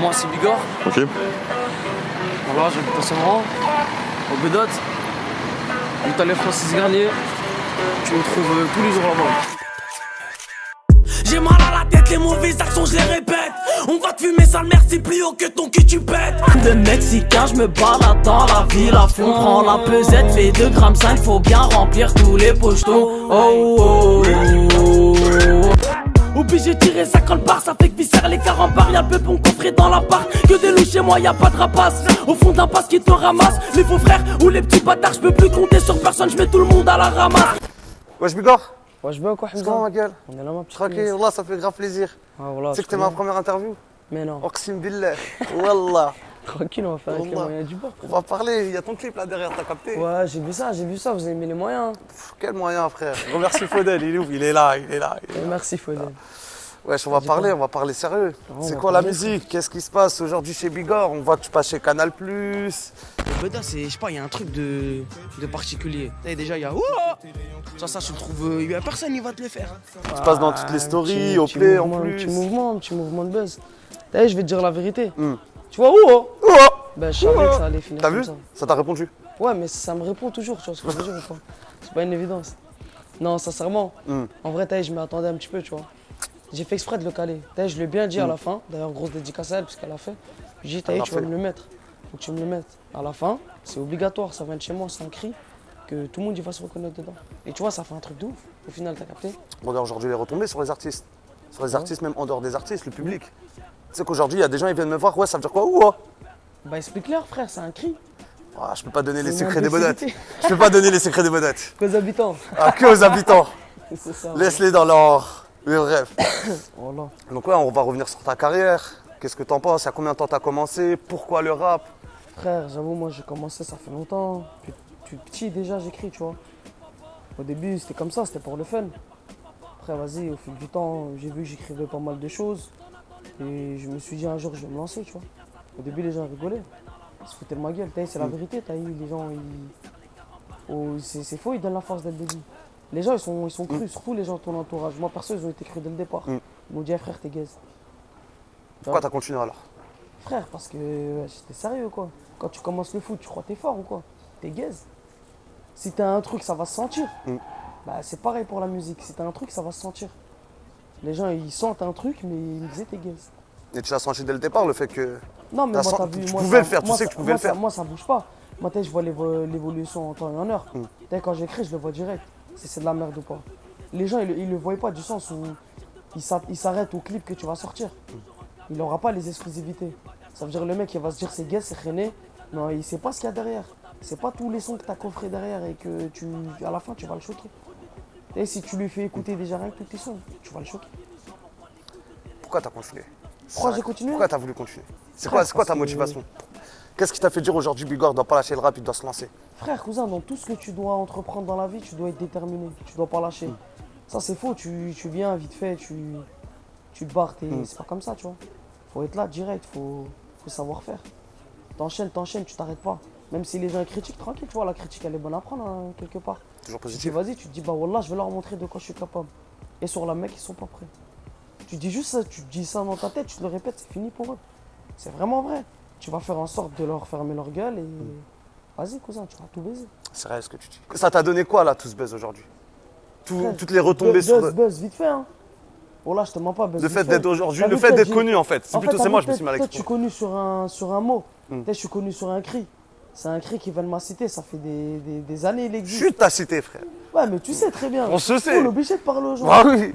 Moi, c'est Bigorre. Ok. Voilà, j'habite à Saint-Laurent, au Bedot. On est Francis Garnier. Tu me trouves tous les jours là-bas. J'ai mal à la tête, les mauvaises actions, je les répète. On va te fumer, sale merde, c'est plus haut que ton cul, tu pètes. De Mexicain, je me balade dans la ville à fond. Prends la pesette, fait 2 grammes 5, faut bien remplir tous les pochetons. Oh, oh, oh. Obligé de tirer ça quand le bar, ça fait que viscère les carambars. Y'a le peu bon coffret dans l'appart, que des loups chez moi, y'a pas de rapace. Au fond d'un passe qui te ramasse, les faux frères ou les petits bâtards, je peux plus compter sur personne, je mets tout le monde à la ramasse. Wesh Bigorre. Wesh, bien quoi, C'est comment ma gueule? On est là, ma petite. Tranquille, Wallah, ça fait grave plaisir. Ah, voilà, Tu sais que c'était ma première interview? Mais non. Oqsim billah. Wallah. Tranquille, on va faire avec les Wallah. moyens du bord. On va parler, il y a ton clip là derrière, t'as capté? Ouais, j'ai vu ça, vous avez mis les moyens. Quel moyen frère. Remercie Faudel, il est où? Il est là. Merci, Faudel. Wesh, on va parler sérieux. on C'est va quoi la parler, musique? Qu'est-ce qui se passe aujourd'hui chez Bigorre? On voit que tu passes chez Canal+. Le Beda, c'est, je sais pas, il y a un truc de particulier. Et déjà, il y a ça, je le trouve, il y a personne, il va te le faire. Tu passes dans toutes les stories, au play en plus. Petit mouvement de buzz. T'as vu, je vais te dire la vérité. Hmm. Tu vois Ben, je savais que ça allait finir T'as comme vu? ça. Ça t'a répondu? Ouais, mais ça me répond toujours, tu vois ce que je veux dire ou pas? C'est pas une évidence. Non, sincèrement, en vrai, je m'y attendais un petit peu, tu vois. J'ai fait exprès de le caler. Je lui ai bien dit à la fin, d'ailleurs, grosse dédicace à elle, parce qu'elle a fait. J'ai dit, tu vas me le mettre. Faut que tu me le mettes. À la fin, c'est obligatoire, ça vient de chez moi, c'est un cri que tout le monde il va se reconnaître dedans. Et tu vois, ça fait un truc de ouf. Au final, t'as capté? Regarde aujourd'hui les retombées sur les artistes. Sur les artistes, même en dehors des artistes, le public. Tu sais qu'aujourd'hui, il y a des gens, ils viennent me voir, ouais, ça veut dire quoi? Bah, explique-leur, frère, c'est un cri. Ah, je peux pas donner les C'est secrets une des bodotes. imbécilité. Je peux pas donner les secrets des bodotes. Qu'aux habitants. Ah, que aux habitants. C'est ça. Laisse-les dans leur rêve. Voilà. Donc ouais, on va revenir sur ta carrière. Qu'est-ce que t'en penses? Il y a combien de temps t'as commencé? Pourquoi le rap? Frère, j'avoue, moi j'ai commencé, ça fait longtemps. Depuis petit déjà, j'écris, tu vois. Au début, c'était comme ça, c'était pour le fun. Après, vas-y, au fil du temps, j'ai vu que j'écrivais pas mal de choses. Et je me suis dit un jour, je vais me lancer, tu vois. Au début, les gens rigolaient. Ils se foutaient de ma gueule. C'est la vérité, les gens, c'est faux, ils donnent la force dès le début. Les gens, ils sont crus, surtout les gens de ton entourage. Moi, perso, ils ont été crus dès le départ. Ils m'ont dit, frère, t'es gaze. Pourquoi t'as continué alors? Frère, parce que j'étais sérieux, quoi. Quand tu commences le foot, tu crois que t'es fort ou quoi? T'es gaze. Si t'as un truc, ça va se sentir. Bah, c'est pareil pour la musique. Si t'as un truc, ça va se sentir. Les gens, ils sentent un truc, mais ils me disaient, t'es gaze. Et tu l'as senti dès le départ, le fait que Non, mais moi, t'as vu, tu moi, pouvais ça- le faire, tu moi, sais que ça- tu pouvais le faire. Moi, ça bouge pas. Moi, je vois l'évolution en temps et en heure. Quand j'écris, je le vois direct. Si c'est de la merde ou pas. Les gens, ils le voient pas du sens où ils s'arrêtent au clip que tu vas sortir. Il n'aura pas les exclusivités. Ça veut dire le mec, il va se dire c'est gay, c'est rené. Non, il sait pas ce qu'il y a derrière. C'est pas tous les sons que tu as coffrés derrière et que à la fin, tu vas le choquer. Et si tu lui fais écouter déjà rien que tous tes sons, tu vas le choquer. Pourquoi t'as continué? Pourquoi j'ai continué? Pourquoi t'as voulu continuer? C'est Frère, quoi ta parce que- motivation? Qu'est-ce qui t'a fait dire aujourd'hui Bigorre doit pas lâcher le rap, il doit se lancer? Frère, cousin, dans tout ce que tu dois entreprendre dans la vie, tu dois être déterminé. Tu dois pas lâcher. Ça, c'est faux. Tu viens vite fait, tu te barres. C'est pas comme ça, tu vois. Faut être là direct, faut savoir faire. T'enchaînes, tu t'arrêtes pas. Même si les gens critiquent, tranquille, tu vois, la critique, elle est bonne à prendre hein, quelque part. Toujours Tu dis, positif. vas-y, tu te dis, bah wallah, je vais leur montrer de quoi je suis capable. Et sur la mec, ils sont pas prêts. Tu dis juste ça, tu te dis ça dans ta tête, tu te le répètes, c'est fini pour eux. C'est vraiment vrai. Tu vas faire en sorte de leur fermer leur gueule et vas-y, cousin, tu vas tout baiser. C'est réel ce que tu dis. Ça t'a donné quoi là, tout ce buzz aujourd'hui? Frère, Toutes les retombées sur. Buzz, vite fait, hein. Oh là, je te mens pas, buzz. Le vite fait d'être aujourd'hui, T'as le vu, fait peut-être d'être j'ai- connu en fait. C'est En plutôt fait, c'est moi, t'as je me vu, suis mal peut-être je suis exposé. connu sur un mot. Peut-être je suis connu sur un cri. C'est un cri qui vient de ma cité, ça fait des années il existe. Chut ta cité, frère. Ouais, mais tu sais très bien. On se sait. On est obligé de parler aux gens. Ah oui.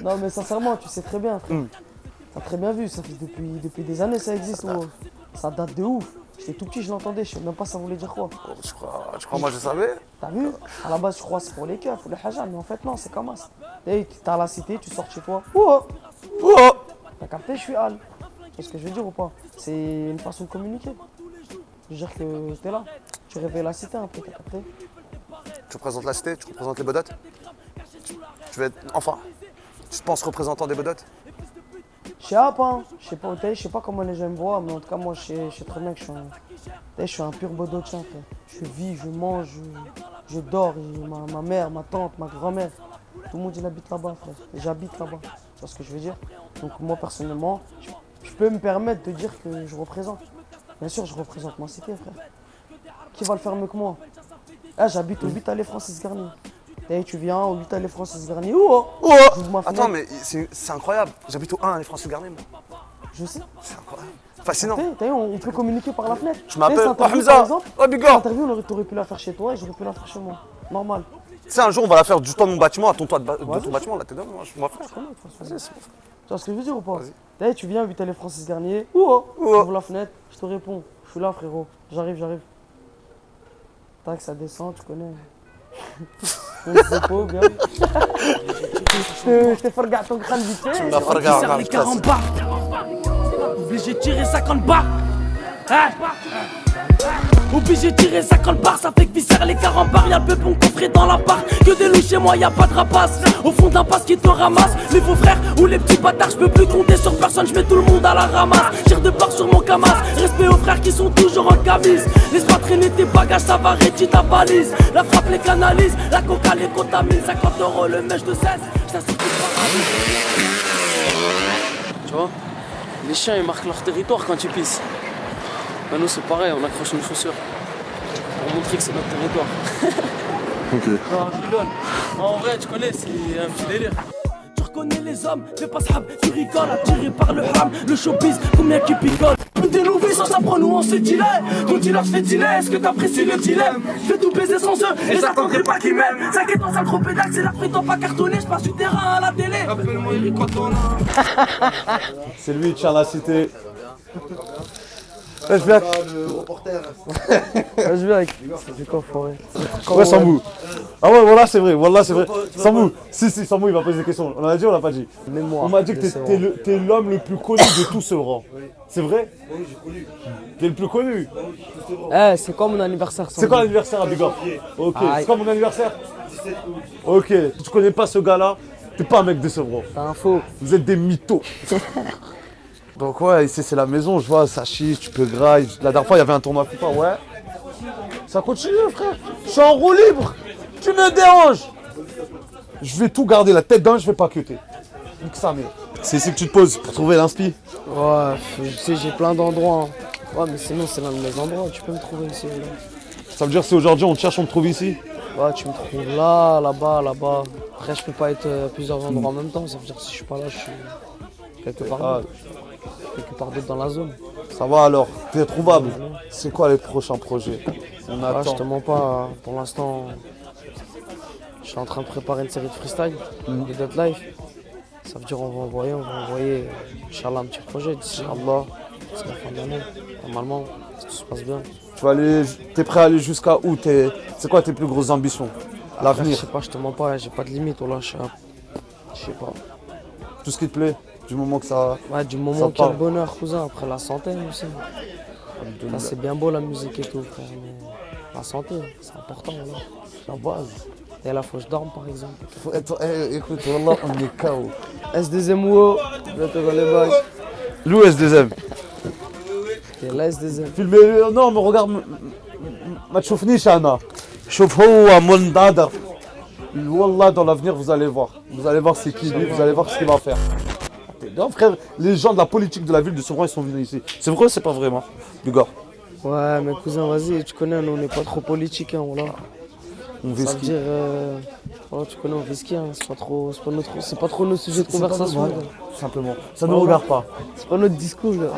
Non, mais sincèrement, tu sais très bien, frère. T'as très bien vu, ça fait depuis des années ça existe. Ça date de ouf. J'étais tout petit, je l'entendais, je sais même pas ça voulait dire quoi. Tu crois moi je savais? T'as vu? À la base, je crois que c'est pour les keufs, pour les hajas, mais en fait, non, c'est comme ça. T'es à la cité, tu sors chez toi. Oh! T'as capté, je suis Al. Tu vois ce que je veux dire ou pas? C'est une façon de communiquer. Je veux dire que t'es là. Tu réveilles la cité un peu, t'as capté? Tu représentes la cité, tu représentes les bodotes. Tu vas être. Enfin, tu te penses représentant des bodotes? Je sais pas, hein. Je sais pas comment les gens me voient, mais en tout cas, moi, je sais très bien que je suis un pur bodotien, frère. Je vis, je mange, Je dors, et ma mère, ma tante, ma grand-mère, tout le monde il habite là-bas, frère. Et j'habite là-bas. Tu vois ce que je veux dire? Donc moi personnellement, je peux me permettre de dire que je représente. Bien sûr, je représente ma cité, frère. Qui va le faire mieux que moi? Ah, j'habite au 8 allées Francis Garnier. Et tu viens au 8 allées Francis Garnier. Oh, Oh j'ouvre ma Attends, fenêtre. mais c'est incroyable. J'habite au 1 les Francis Garnier, moi. Je sais. C'est incroyable. Fascinant. T'as vu, on peut communiquer par la fenêtre. Je m'appelle Cette interview, Hamza. par exemple, Oh, cette Bigor. interview, t'aurais pu la faire chez toi et j'aurais pu la faire chez moi. Normal. Tu sais, un jour, on va la faire du toit de mon bâtiment à ton toit de Ouais, ton bâtiment. Là, t'es dedans, moi, je m'en fais. Je connais, de toute façon. Vas-y, c'est bon. Tu vois ce que je veux dire ou pas? Vas-y. T'as vu, tu viens, 8 allées Francis Garnier. Oh, Oh. j'ouvre la fenêtre, je te réponds. Je suis là, frérot. J'arrive. Tac, ça descend, tu connais. On se pose, bien. Je t'ai fait regarder ton crâne vite fait. m'as fait Qui regarder. serre les 40 bars. Obligé de tirer 50 bars. Hein? Obligé de tirer 50 bars, ça fait que viscère les 40 bars. Y'a le peu bon coffret dans l'appart. Que des loups chez moi, y'a pas de rapace. Au fond d'un passe qui te ramasse. Les faux frères ou les petits bâtards, j'peux plus compter sur personne, j'mets tout le monde à la ramasse. Tire de part sur mon camas. Respect aux frères qui sont toujours en camise. Laisse pas traîner tes bagages, ça va réduire ta valise. La frappe les canalise, la coca les contamine. 50 € le mèche de 16. J't'assure que tu vois, les chiens ils marquent leur territoire quand ils pissent. Bah nous c'est pareil, on accroche une chaussure pour montrer que c'est notre territoire. Ok. Non, je rigole. En vrai, tu connais, c'est un petit délire. Tu reconnais les hommes, fais pas sahab, tu rigoles, attiré par le ham, le showbiz, combien qui picole. Des nouvelles sans s'apprendre, nous on se dilait. Ton dealer se fait dealer, est-ce que t'apprécies le dilemme? Je vais tout baiser sans eux, et j'attendrai pas qu'ils m'aiment. T'inquiète, dans un gros pédale, c'est la frite, pas cartonné, je passe du terrain à la télé. Appelle-moi Eric Cantona. C'est lui, tient la cité. Je viens. Je viens avec. C'est quoi, forêt? Ouais, Sambou. Ah ouais, voilà, c'est vrai. Voilà, c'est vrai. Sambou. Si, Sambou, il va poser des questions. On l'a dit ou on l'a pas dit? Mémoire. On m'a dit que t'es l'homme le plus connu de tout ce rang. C'est vrai? Oui, j'ai connu. T'es le plus connu. Eh, c'est quoi mon anniversaire? C'est quoi l'anniversaire à Bigor? Ok. Aïe. C'est quoi mon anniversaire? 17 août. Ok. Si tu connais pas ce gars-là, t'es pas un mec de ce rang. T'as un faux. Vous êtes des mythos. Donc, ouais, ici, c'est la maison. Je vois, ça chiche, tu peux grailler. La dernière fois, il y avait un tournoi FIFA, ouais. Ça continue, frère. Je suis en roue libre. Tu me déranges. Je vais tout garder. La tête d'un, je vais pas cuter. Nique sa mère. C'est ici que tu te poses pour trouver l'inspi. Ouais, tu sais, j'ai plein d'endroits. Hein. Ouais, mais sinon, c'est l'un de mes endroits. Tu peux me trouver ici. Là. Ça veut dire que si aujourd'hui on te cherche, on te trouve ici? Ouais, tu me trouves là, là-bas, là-bas. Après, je peux pas être à plusieurs endroits en même temps. Ça veut dire que si je suis pas là, je suis quelque part Ah, d'autre. Quelque part d'autre dans la zone. ça va alors, t'es trouvable. C'est quoi les prochains projets? On Ah, je attend. te mens pas. Pour l'instant, je suis en train de préparer une série de freestyle, de Dead Life. Ça veut dire on va envoyer, Inch'Allah, un petit projet d'ici Allah. C'est la fin de l'année. Normalement, si tout se passe bien. T'es prêt à aller jusqu'à où? C'est quoi tes plus grosses ambitions? Après, je L'avenir, sais pas, je te mens pas, j'ai pas de limite. Là, je sais pas. tout ce qui te plaît, du moment que ça... Ouais, du Ça moment qu'il y a part. le bonheur, cousin. Après, la santé aussi. Là, c'est bien beau la musique et tout, frère. Mais la santé, c'est important. Là. La base. Et là, faut que je dorme, par exemple. Écoute, Wallah, on est KO. S2MO, bientôt dans les bagues. Lou S2M. Et là, S2M. Filmez, non, mais regarde, ما تشوفنيش أنا. شوف هو منضدر. Wallah, dans l'avenir, vous allez voir. Vous allez voir c'est qui lui, vous allez voir ce qu'il va faire. Non, frère, les gens de la politique de la ville de Sevran, ils sont venus ici. C'est vrai ou c'est pas vraiment, du gars? Ouais, mais cousin, vas-y, tu connais, nous, on n'est pas trop politique, hein, voilà. On Ça veut dire, oh, tu connais, on fait ski, hein, c'est pas trop nos sujets de conversation. Ouais, là. tout simplement. Ça ne nous regarde pas. C'est pas notre discours, là.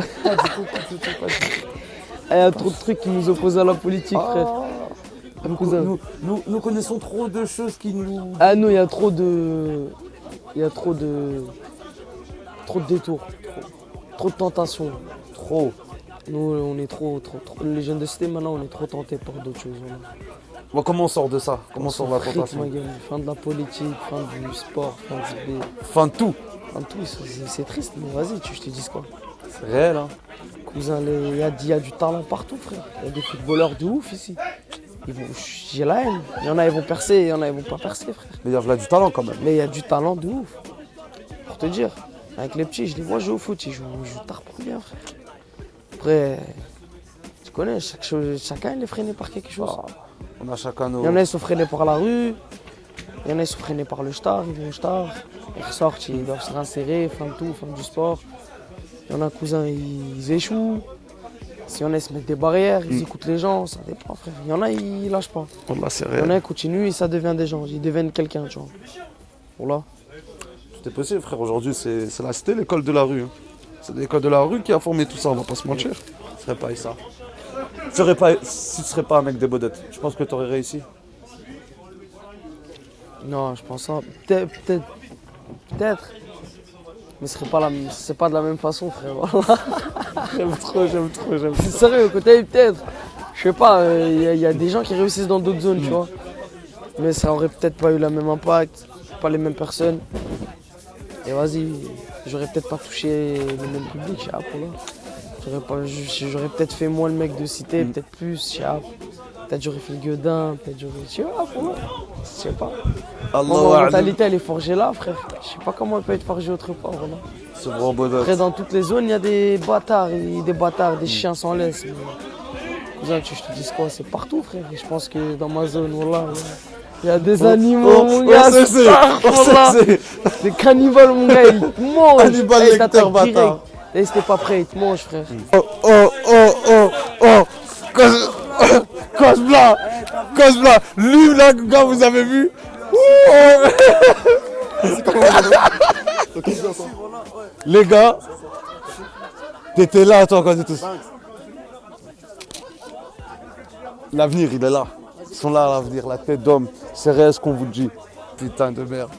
Il y a trop de trucs qui nous opposent à la politique, frère. Cousin. Nous connaissons trop de choses qui nous... Ah, nous, il y a trop de détours, trop de tentations. Trop. Nous, on est trop. Les jeunes de cité, maintenant, on est trop tentés par d'autres choses. Voilà. Bon, comment on sort de ça? Comment on sort de la Fric, tentation? ma gueule. Fin de la politique, fin du sport, fin du B. Fin de tout. Fin de tout, c'est triste, mais vas-y, je te dis quoi. C'est réel, hein. Cousin, il y a du talent partout, frère. Il y a des footballeurs de ouf ici. J'ai la haine. Il y en a, ils vont percer, il y en a, ils vont pas percer, frère. Mais il y a là du talent quand même. Mais il y a du talent de ouf. Pour te dire, avec les petits, je les vois jouer au foot, ils jouent tard pour bien, frère. Après, tu connais, chacun il est freiné par quelque chose. On a chacun nos. Il y en a, ils sont freinés par la rue. Il y en a, ils sont freinés par le star. Ils vont au star. Ils ressortent, ils doivent se rinsérer, font tout, font du sport. Il y en a, cousins, ils échouent. Si y en a, ils se mettent des barrières, ils écoutent les gens, ça dépend, frère. Il y en a, ils lâchent pas. Wallah, c'est Il y en a, réel. ils continuent et ça devient des gens. Ils deviennent quelqu'un, tu vois. Voilà. Tout est possible, frère. Aujourd'hui, c'était l'école de la rue. Hein. C'est l'école de la rue qui a formé tout ça, on va pas se mentir. Ce serait pas ça. Si tu serais pas un mec des Baudettes, je pense que tu aurais réussi. Non, je pense ça. Peut-être. Mais c'est pas de la même façon, frère. Voilà. j'aime. C'est sérieux, côté peut-être. Je sais pas, il y a des gens qui réussissent dans d'autres zones, tu vois. Mais ça aurait peut-être pas eu le même impact, pas les mêmes personnes. Et vas-y, j'aurais peut-être pas touché le même public, je sais pas, là. J'aurais peut-être fait moins le mec de cité, peut-être plus, je sais pas. Peut-être j'aurais fait le gueudin, peut-être j'aurais. Je sais pas. Moi, ma mentalité, elle est forgée là, frère. Je sais pas comment elle peut être forgée autre part, voilà. C'est vraiment Baudet. Après, dans toutes les zones, il y a des bâtards, des chiens sans laisse. Mais... Cousin, je te dis quoi, c'est partout, frère. Et je pense que dans ma zone, voilà, il y a des animaux, mon gars. Des cannibales, mon gars, ils te mangent. Hannibal Hey, Lecter, t'attaques direct. bâtard. Et si t'es pas prêt, ils te mangent, frère. Cosbla, lui là, gars, vous avez vu? Les gars, t'étais là, toi, quand t'étais tous. L'avenir, il est là. Ils sont là, l'avenir, la tête d'homme. C'est réel ce qu'on vous dit. Putain de merde.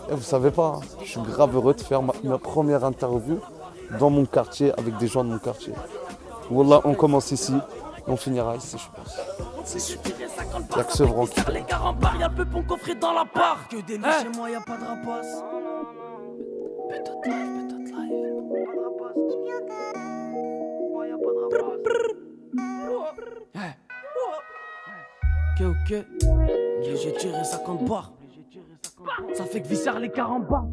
Et vous savez pas, hein, je suis grave heureux de faire ma première interview dans mon quartier, avec des gens de mon quartier. Wallah, on commence ici, on finira ici, je pense. C'est super. Y'a que ce vrai qui Les gars en bar, y'a le peu pour coffrer dans la part. Que des lits chez moi, y'a pas de rapace. Pétote live. Ok. J'ai tiré 50 barres. Ça fait que visser les 40 barres.